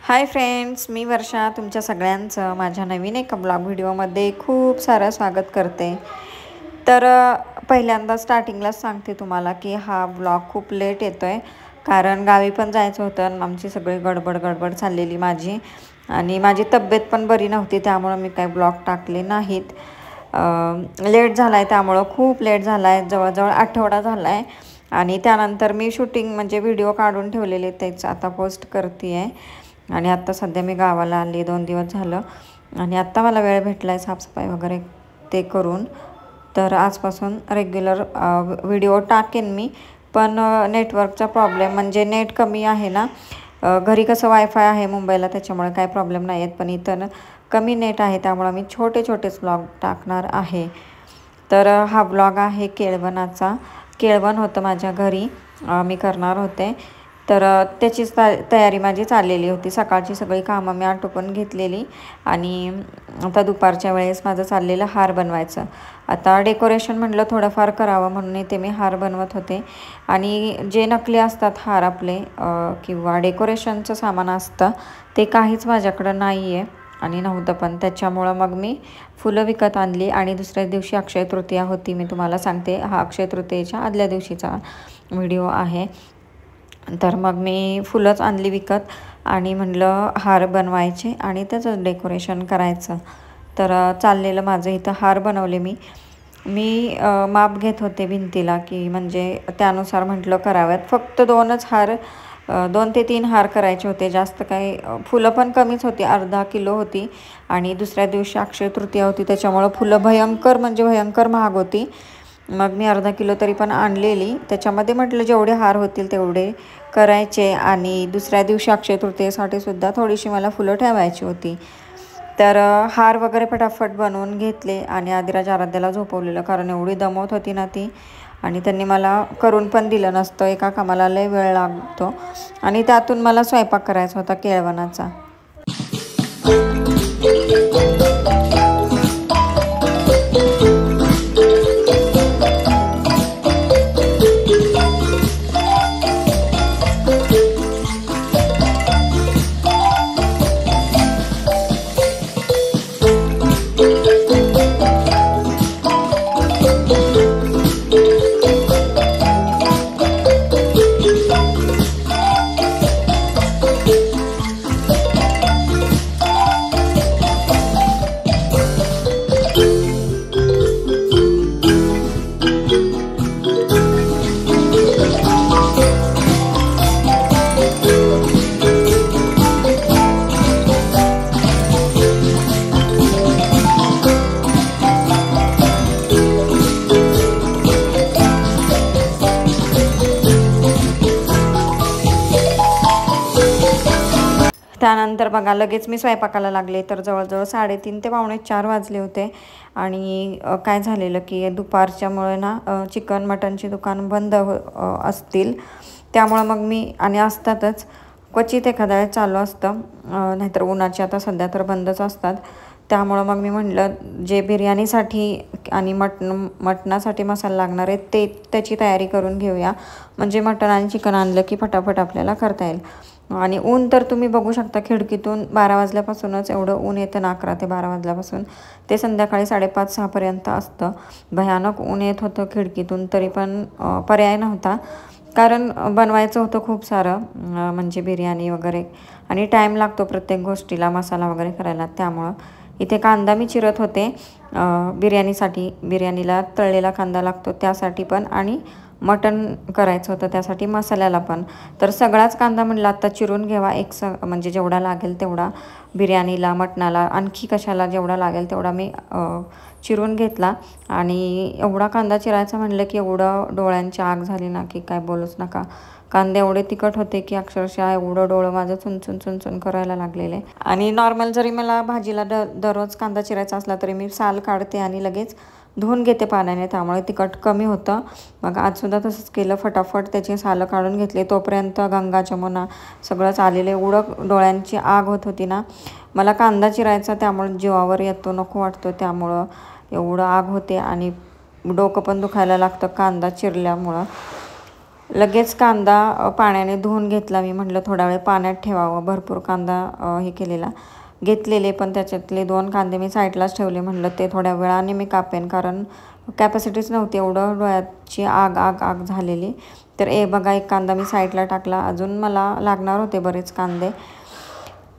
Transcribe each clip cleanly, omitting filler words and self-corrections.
Hi friends, मी वर्षा तुमच्या सगळ्यांचं माझ्या नवीन एका ब्लॉग व्हिडिओमध्ये खूप सारं स्वागत करते। तर पहिल्यांदा स्टार्टिंगलाच सांगते तुम्हाला की हा ब्लॉग खूप लेट येतोय, कारण गावी पण जायचं होतं। आमची सगळी गडबड चाललेली माझी, आणि माझी तब्येत पण बरी नव्हती, त्यामुळे मी काही ब्लॉग टाकले नाहीत। लेट झाला आहे, त्यामुळं खूप लेट झाला आहे, जवळजवळ आठवडा झाला आहे। आणि त्यानंतर मी शूटिंग म्हणजे व्हिडिओ काढून ठेवलेले, तेच आता पोस्ट करते आहे। आणि आत्ता सध्या मी गावाला आली, 2 दिवस झालं, आणि आत्ता मला वेळ भेटला आहे साफसफाई वगैरे ते करून। तर आजपासून रेग्युलर व्हिडिओ टाकेन मी, पण नेटवर्कचा प्रॉब्लेम म्हणजे नेट कमी आहे ना। घरी कसं वायफाय आहे मुंबईला, त्याच्यामुळे काय प्रॉब्लेम नाही आहेत, पण इथं कमी नेट आहे, त्यामुळे मी छोटेच व्लॉग टाकणार आहे। तर हा ब्लॉग आहे केळवणाचा। केळवण होतं माझ्या घरी, मी करणार होते, तर त्याचीच तयारी माझी चाललेली होती। सकाळची सगळी कामं मी आटोपून घेतलेली, आणि आता दुपारच्या वेळेस माझं चाललेलं हार बनवायचं। आता डेकोरेशन म्हटलं थोडंफार करावं, म्हणून इथे मी हार बनवत होते। आणि जे नकली असतात हार आपले किंवा डेकोरेशनचं सामान असतं, ते काहीच माझ्याकडं नाही आहे आणि नव्हतं पण, त्याच्यामुळं मग मी फुलं विकत आणली। आणि दुसऱ्या दिवशी अक्षय तृतीया होती, मी तुम्हाला सांगते, हा अक्षय तृतीयेच्या आदल्या दिवशीचा व्हिडिओ आहे। तर मग मी फुलंच आणली विकत, आणि म्हटलं हार बनवायचे आणि त्याचं डेकोरेशन करायचं। तर चाललेलं माझं इथं हार बनवले मी माप घेत होते भिंतीला, की म्हणजे त्यानुसार म्हटलं कराव्यात। फक्त 2च हार, 2 ते 3 हार करायचे होते, जास्त काही फुलं पण कमीच होती, अर्धा किलो होती। आणि दुसऱ्या दिवशी अक्षय तृतीया होती, त्याच्यामुळं फुलं भयंकर महाग होती। मग मी अर्धा किलो तरी पण आणलेली, त्याच्यामध्ये म्हटलं जेवढे हार होतील तेवढे करायचे, आणि दुसऱ्या दिवशी अक्षय तृतीयेसाठी सुद्धा थोडीशी मला फुलं ठेवायची होती। तर हार वगैरे फटाफट बनवून घेतले, आणि आदिराज आराध्याला झोपवलेलं, कारण एवढी दमवत होती ना ती, आणि त्यांनी मला करून पण दिलं नसतं, एका कामाला लय वेळ लागतो, आणि त्यातून मला स्वयंपाक करायचा होता केळवणाचा। त्यानंतर बघा लगेच मी स्वयंपाकाला लागले, तर जवळजवळ 3:30 ते 3:45 वाजले होते। आणि काय झालेलं की दुपारच्यामुळे ना चिकन मटनची दुकान बंद असतील, त्यामुळं मग मी, आणि असतातच क्वचित एखाद्या वेळेस चालू असतं, नाहीतर उन्हाची आता सध्या तर बंदच असतात। त्यामुळं मग मी म्हटलं जे बिर्याणीसाठी आणि मटणासाठी मसाला लागणार आहे त्याची तयारी करून घेऊया, म्हणजे मटण आणि चिकन आणलं की फटाफट आपल्याला करता येईल। आणि ऊन तर तुम्ही बघू शकता, खिडकीतून 12 वाजल्यापासूनच एवढं ऊन येतं ना, 11 ते 12 वाजल्यापासून ते संध्याकाळी 5:30-6 पर्यंत असतं। भयानक ऊन येत होतं खिडकीतून, तरी पण पर्याय नव्हता, कारण बनवायचं होतं खूप सारं, म्हणजे बिर्याणी वगैरे, आणि टाईम लागतो प्रत्येक गोष्टीला, मसाला वगैरे करायला। त्यामुळं इथे कांदा मी चिरत होते बिर्याणीला तळलेला कांदा लागतो त्यासाठी पण, आणि मटण करायचं होतं त्यासाठी मसाल्याला पण। तर सगळाच कांदा म्हटलं आता चिरून घ्यावा, म्हणजे जेवढा लागेल तेवढा बिर्याणीला, मटणाला, आणखी कशाला जेवढा लागेल तेवढा मी चिरून घेतला। आणि एवढा कांदा चिरायचा म्हटलं की एवढं डोळ्यांची आग झाली ना की काय बोलूच नका। कांदे एवढे तिखट होते की अक्षरशः एवढं डोळं माझं चुनचुन करायला लागलेले। आणि नॉर्मल जरी मला भाजीला दररोज कांदा चिरायचा असला तरी मी साल काढते आणि लगेच धुवून घेते पाण्याने, त्यामुळे तिखट कमी होतं। मग आजसुद्धा तसंच केलं, फटाफट त्याची सालं काढून घेतले, तोपर्यंत गंगा जमुना सगळंच आलेलं, एवढं डोळ्यांची आग होत होती ना। मला कांदा चिरायचा त्यामुळे जीवावर येतो, नको वाटतो, त्यामुळं एवढं आग होते, आणि डोकं पण दुखायला लागतं कांदा चिरल्यामुळं। लगेच कांदा पाण्याने धुवून घेतला मी. म्हटलं थोडा वेळ पाण्यात ठेवावं. भरपूर कांदा हे केलेला घेतलेले, पण त्याच्यातले 2 कांदे मी साईडलाच ठेवले. म्हटलं ते थोड्या वेळाने मी कापेन, कारण कॅपॅसिटीच नव्हती, एवढं डोळ्याची आग आग आग झालेली. तर बघा, एक कांदा मी साईडला टाकला. अजून मला लागणार होते बरेच कांदे.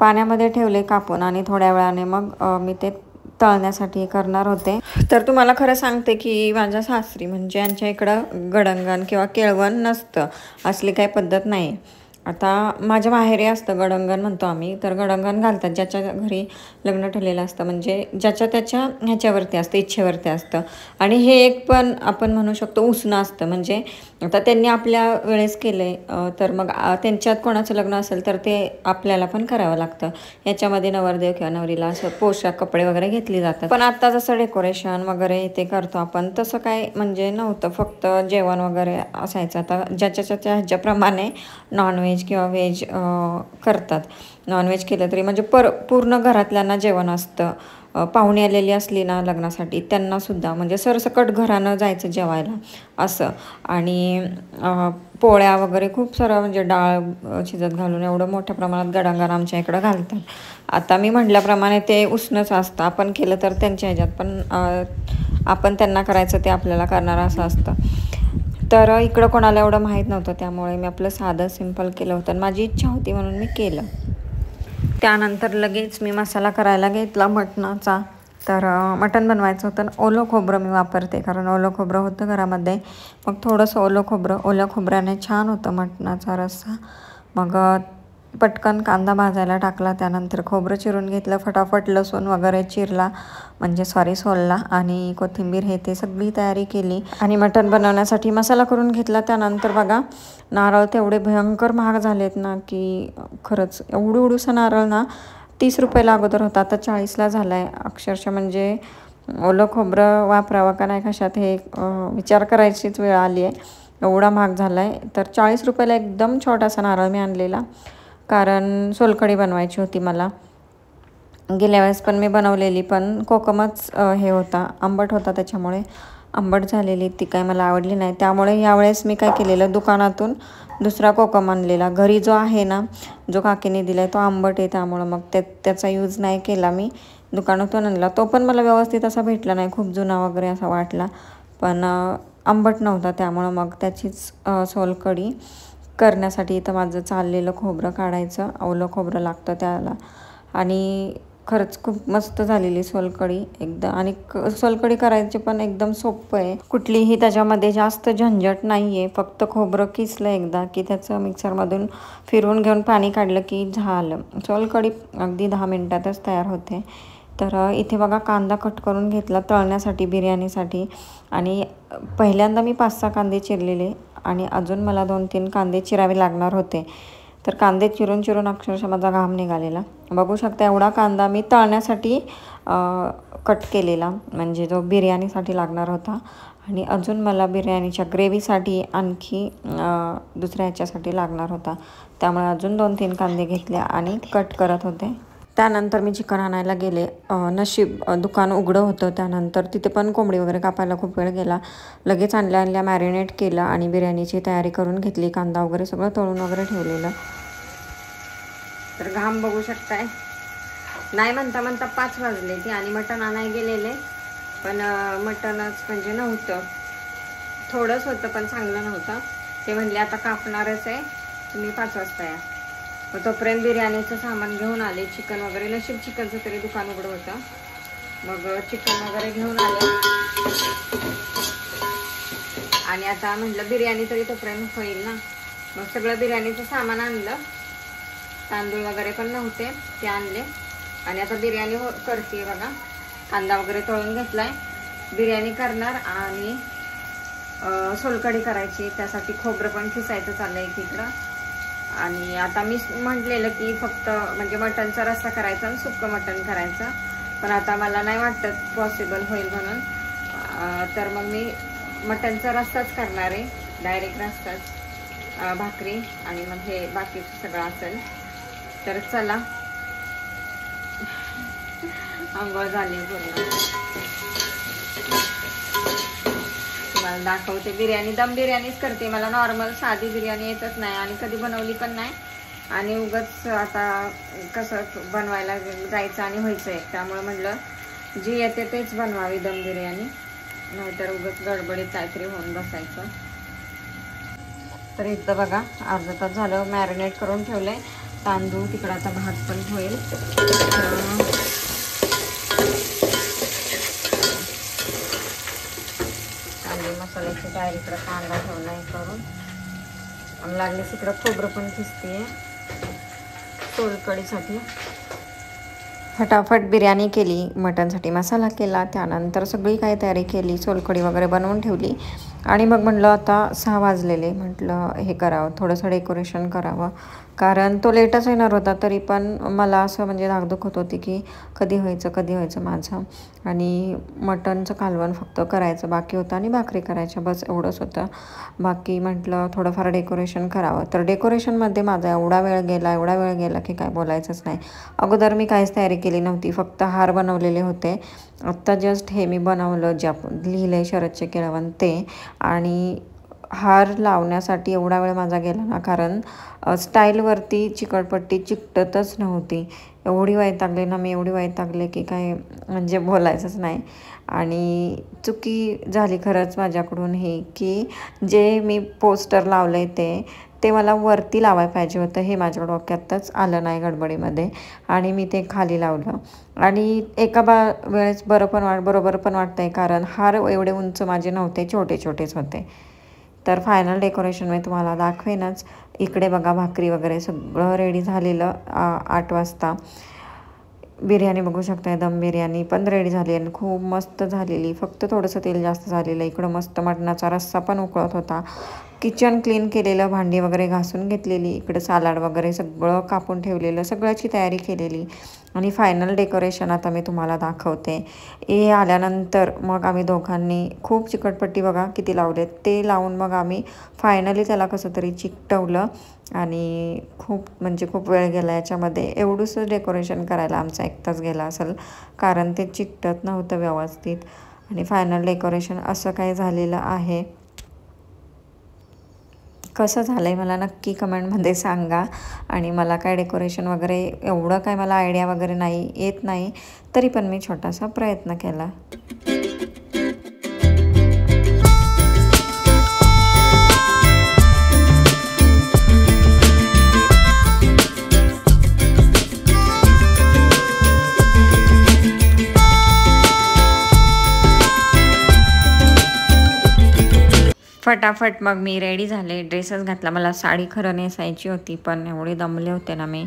पाण्यामध्ये ठेवले कापून आणि थोड्या वेळाने मग मी ते तळण्यासाठी करणार होते. तर तुम्हाला खरं सांगते की माझ्या सासरी म्हणजे यांच्या इकडं गडंगण किंवा केळवण नसतं, असली काही पद्धत नाही. आता माझ्या माहेरी असतं गडंगण म्हणतो आम्ही. तर गडंगण घालतात ज्याच्या घरी लग्न ठरलेलं असतं, म्हणजे ज्याच्या त्याच्या ह्याच्यावरती असतं, इच्छेवरती असतं. आणि हे एक पण आपण म्हणू शकतो उसणं असतं. म्हणजे आता त्यांनी आपल्या वेळेस केले, तर मग त्यांच्यात कोणाचं लग्न असेल तर ते आपल्याला पण करावं लागतं. याच्यामध्ये नवरदेव किंवा नवरीला असं पोशाख कपडे वगैरे घेतले जातात. पण आता जसं डेकोरेशन वगैरे ते करतो आपण, तसं काय म्हणजे नव्हतं. फक्त जेवण वगैरे असायचं. आता ज्याच्या ह्याच्याप्रमाणे नॉनव्हेज किंवा व्हेज करतात. नॉनव्हेज केलं तरी म्हणजे पूर्ण घरातल्यांना जेवण असतं. पाहुणे आलेली असली ना लग्नासाठी, त्यांनासुद्धा म्हणजे सरसकट घरानं जायचं जेवायला असं. आणि पोळ्या वगैरे खूप सारं म्हणजे डाळ शिजत घालून एवढं मोठ्या प्रमाणात गडांगण आमच्या इकडं घालतात. आता मी म्हटल्याप्रमाणे ते उसणंच असतं. आपण केलं तर त्यांच्या ह्याच्यात, पण आपण त्यांना करायचं ते आपल्याला करणार असं असतं. तर इकडं कोणाला एवढं माहीत नव्हतं, त्यामुळे मी आपलं साधं सिंपल केलं होतं. माझी इच्छा होती म्हणून मी केलं. त्यानंतर लगेच मी मसाला करायला घेतला मटणाचा. तर मटण बनवायचं होतं. ओलं खोबरं मी वापरते, कारण ओलं खोबरं होतं घरामध्ये. मग थोडंसं ओल्या खोबऱ्याने छान होतं मटणाचा रस्सा. मग पटकन कांदा भाजायला टाकला. त्यानंतर खोबरं चिरून घेतलं, फटाफट लसूण वगैरे चिरला, म्हणजे सोलला, आणि कोथिंबीर हे ते सगळी तयारी केली. आणि मटण बनवण्यासाठी मसाला करून घेतला. त्यानंतर बघा, नारळ तेवढे भयंकर महाग झालेत ना, की खरंच एवढूसा नारळ ना 30 रुपयाला अगोदर होता, आता 40ला झाला आहे अक्षरशः. म्हणजे ओलं खोबरं वापरावं का नाही कशात हे विचार करायचीच वेळ आली आहे, एवढा महाग झाला आहे. तर 40 रुपयाला एकदम छोटासा नारळ मी आणलेला, कारण सोलकढी बनवायची होती मला. गेल्या वेळेस पण मी बनवलेली, पण कोकमच हे होता, आंबट होता, त्याच्यामुळे आंबट झालेली ती काय मला आवडली नाही. त्यामुळे यावेळेस मी काय केलेलं, दुकानातून दुसरा कोकम आणलेला. घरी जो आहे ना, जो काकीने दिला आहे, तो आंबट आहे, त्यामुळं मग त्याचा यूज नाही केला मी. दुकानातून आणला, तो पण मला व्यवस्थित असा भेटला नाही, खूप जुना वगैरे असा वाटला, पण आंबट नव्हता. त्यामुळं मग त्याचीच सोलकढी करण्यासाठी इथं माझं चाललेलं खोबरं काढायचं. ओलं खोबरं लागतं त्याला. आणि खरंच खूप मस्त झालेली सोलकढी एकदम. आणि सोलकढी करायची पण एकदम सोपं आहे. कुठलीही त्याच्यामध्ये जास्त झंझट नाही आहे. फक्त खोबरं किसलं एकदा की त्याचं मिक्सरमधून फिरवून घेऊन पाणी काढलं की झालं. सोलकढी अगदी 10 मिनटातच तयार होते. तर इथे बघा, कांदा कट करून घेतला तळण्यासाठी, बिर्याणीसाठी. आणि पहिल्यांदा मी 5-6 कांदे चिरलेले, आणि अजून मला 2-3 कांदे चिरावे लागणार होते. तर कांदे चिरून अक्षरशः माझा घाम निघालेला. बघू शकता, एवढा कांदा मी तळण्यासाठी कट केलेला, म्हणजे जो बिर्याणीसाठी लागणार होता. आणि अजून मला बिर्याणीच्या ग्रेव्हीसाठी आणखी दुसऱ्या ह्याच्यासाठी लागणार होता. त्यामुळे अजून 2-3 कांदे घेतले आणि कट करत होते. त्यानंतर मी चिकन आणायला गेले. नशीब दुकान उघडं होतं. त्यानंतर तिथे पण कोंबडी वगैरे कापायला खूप वेळ गेला. लगेच आणल्या मॅरिनेट केलं आणि बिर्याणीची तयारी करून घेतली. कांदा वगैरे सगळं तळून वगैरे ठेवलेलं. तर घाम बघू शकताय. नाही म्हणता 5 वाजले ती, आणि मटण आणायला गेलेले, पण मटणच म्हणजे नव्हतं. थोडंच होतं, पण चांगलं नव्हतं. ते म्हणले आता कापणारच आहे, तुम्ही 5 वाजता या. मग तोपर्यंत बिर्याणीचं सामान घेऊन आले. चिकन वगैरे, नशीब चिकनचं तरी दुकान उघडं होतं. मग चिकन वगैरे घेऊन आले. आणि आता म्हटलं बिर्याणी तरी तोपर्यंत होईल ना. मग सगळं बिर्याणीचं सामान आणलं. तांदूळ वगैरे पण नव्हते, ते आणले. आणि आता बिर्याणी करते बघा. कांदा वगैरे तळून घेतलाय. बिर्याणी करणार आणि सोलकढी करायची. त्यासाठी खोबरं पण खिसायचं चाललंय तिकडं. आणि आता मी म्हटलेलं की फक्त म्हणजे मटणचा रस्सा करायचा आणि सुक्कं मटण करायचं, पण आता मला नाही वाटत पॉसिबल होईल म्हणून. तर मग मी मटणचा रस्साच करणार आहे, डायरेक्ट रस्साच, भाकरी आणि मग हे बाकीचं सगळं असेल. तर चला, अंघोळ झाली पूर्ण. तुम्हाला दाखवते. बिर्याणी दम बिर्याणीच करते, मला नॉर्मल साधी बिर्याणी येतच नाही आणि कधी बनवली पण नाही. आणि उगाच आता कसं बनवायला जायचं आणि व्हायचं आहे, त्यामुळे म्हटलं जी येते तेच बनवावी दम बिर्याणी, नाहीतर उगाच गडबडीत काहीतरी होऊन बसायचं. तर इथं बघा अर्धा तास झालं मॅरिनेट करून ठेवलंय तांदूळ. तिकडं आता भात पण होईल. कांदे मसाल्याची तयारी इकडं कांदा ठेवला करून, आणि लागलीच इकडं खोबरं पण खिसते सोलकढीसाठी. फटाफट बिर्याणी केली, मटनसाठी मसाला केला, त्यानंतर सगळी काही तयारी केली, सोलकढी वगैरे बनवून ठेवली. आणि मग म्हटलं आता 6 वाजलेले, म्हटलं हे करावं, थोडंसं डेकोरेशन करावं, कारण तो लेटच येणार होता. तरी पण मला असं म्हणजे धाकधूक होत होती की कधी व्हायचं माझं. आणि मटनचं कालवण फक्त करायचं बाकी होतं आणि भाकरी करायच्या, बस एवढंच होतं. बाकी म्हटलं थोडंफार डेकोरेशन करावं. तर डेकोरेशनमध्ये माझा एवढा वेळ गेला की काय बोलायचंच नाही. अगोदर मी काहीच तयारी केली नव्हती, फक्त हार बनवलेले होते. आत्ता जस्ट हे मी बनवलं, जे आपण लिहिलं शरदचे केळवण ते. आणि हार लावण्यासाठी एवढा वेळ माझा गेला ना, कारण स्टाईलवरती चिकटपट्टी चिकटतच नव्हती. एवढी वैतागले ना मी, एवढी वैतागले की काय म्हणजे बोलायचंच नाही. आणि चुकी झाली खरंच माझ्याकडून ही, की जे मी पोस्टर लावलं ते मला वरती लावायला पाहिजे होतं, हे माझ्या डोक्यातच आलं नाही गडबडीमध्ये, आणि मी ते खाली लावलं. आणि एका वेळेस बरोबर पण वाटतंय, कारण हार एवढे उंच माझे नव्हते, छोटेच होते. तर फायनल डेकोरेशन मी तुम्हाला दाखवेनच. इकडे बघा भाकरी वगैरे सगळं रेडी झालेलं. 8 वाजता बिर्याणी बघू शकताय, दम बिर्याणी पण रेडी झाली आणि खूप मस्त झालेली. फक्त थोडंसं तेल जास्त झालेलं. इकडं मस्त मटणाचा रस्सा पण उकळत होता. किचन क्लीन केलेलं, भांडी वगैरे घासून घेतलेली. इकडं सॅलड वगैरे सगळं कापून ठेवलेलं, सगळ्याची तयारी केलेली. आणि फायनल डेकोरेशन आता मी तुम्हाला दाखवते. हे आल्यानंतर मग आम्ही दोघांनी खूप चिकटपट्टी बघा किती लावले, ते लावून मग आम्ही फायनली त्याला कसं तरी चिकटवलं. आणि खूप वेळ गेला याच्यामध्ये. एवढंसं डेकोरेशन करायला आमचा 1 तास गेला असेल, कारण ते चिकटत नव्हतं व्यवस्थित. आणि फायनल डेकोरेशन असं काही झालेलं आहे. कसं झालं आहे मला नक्की कमेंटमध्ये सांगा. आणि मला काय डेकोरेशन वगैरे एवढं काय मला आयडिया वगैरे येत नाही, तरी पण मी छोटासा प्रयत्न केला. फटाफट मग मी रेडी झाले, ड्रेसच घातला. मला साडी खरं नेसायची होती, पण एवढे दमले होते ना मी,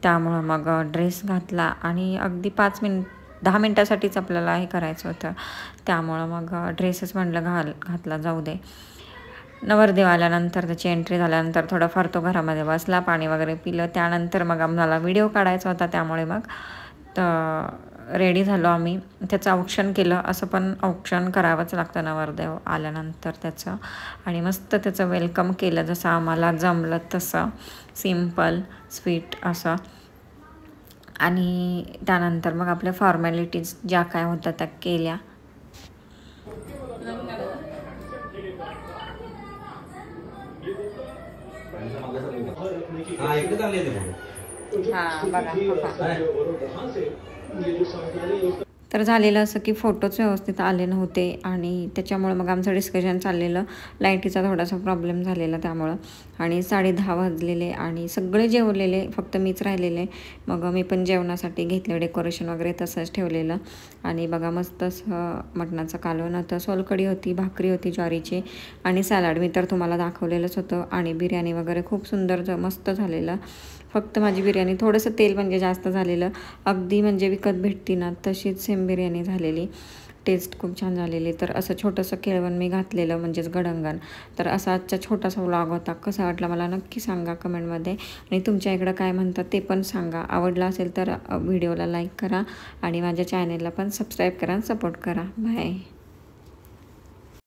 त्यामुळं मग ड्रेस घातला. आणि अगदी 10 मिनटासाठीच आपल्याला हे करायचं होतं, त्यामुळं मग ड्रेसच म्हटलं घातला, जाऊ दे. नवरदेव आल्यानंतर त्याची एंट्री झाल्यानंतर थोडंफार तो घरामध्ये बसला, पाणी वगैरे पिलं. त्यानंतर मग आम्हाला व्हिडिओ काढायचा होता, त्यामुळे मग रेडी झालो आम्ही. त्याचं औक्षण केलं, असं पण औक्षण करावंच लागतं नवरदेव आल्यानंतर त्याचं. आणि मस्त त्याचं वेलकम केलं, जसं आम्हाला जमलं तसं, सिम्पल स्वीट असं. आणि त्यानंतर मग आपल्या फॉर्मॅलिटीज ज्या काय होत्या त्या केल्या. तर झालेलं असं की फोटोच व्यवस्थित आले नव्हते, आणि त्याच्यामुळं मग आमचं डिस्कशन चाललेलं. लाईटीचा थोडासा प्रॉब्लेम झालेला त्यामुळं. आणि 10:30 वाजलेले आणि सगळे जेवलेले, फक्त मीच राहिलेले. मग मी पण जेवणासाठी घेतलं, डेकोरेशन वगैरे तसंच ठेवलेलं. आणि बघा मस्त असं मटणाचं कालवण होतं, सोलकढी होती, भाकरी होती ज्वारीची, आणि सॅलड मी तर तुम्हाला दाखवलेलंच होतं. आणि बिर्याणी वगैरे खूप सुंदर मस्त झालेलं. फक्त माझी बिर्याणी थोडंसं तेल म्हणजे जास्त झालेलं, अगदी म्हणजे विकत भेटती ना तशीच सेम बिर्याणी झालेली. टेस्ट खूप छान झालेली. तर असं छोटंसं केळवण मी घातलेलं, म्हणजेच गडंगण. तर असा आजचा छोटासा व्लॉग होता. कसा वाटला मला नक्की सांगा कमेंटमध्ये. आणि तुमच्या इकडं काय म्हणतात ते पण सांगा. आवडला असेल तर व्हिडिओला लाईक करा, आणि माझ्या चॅनेलला पण सबस्क्राईब करा, सपोर्ट करा. बाय.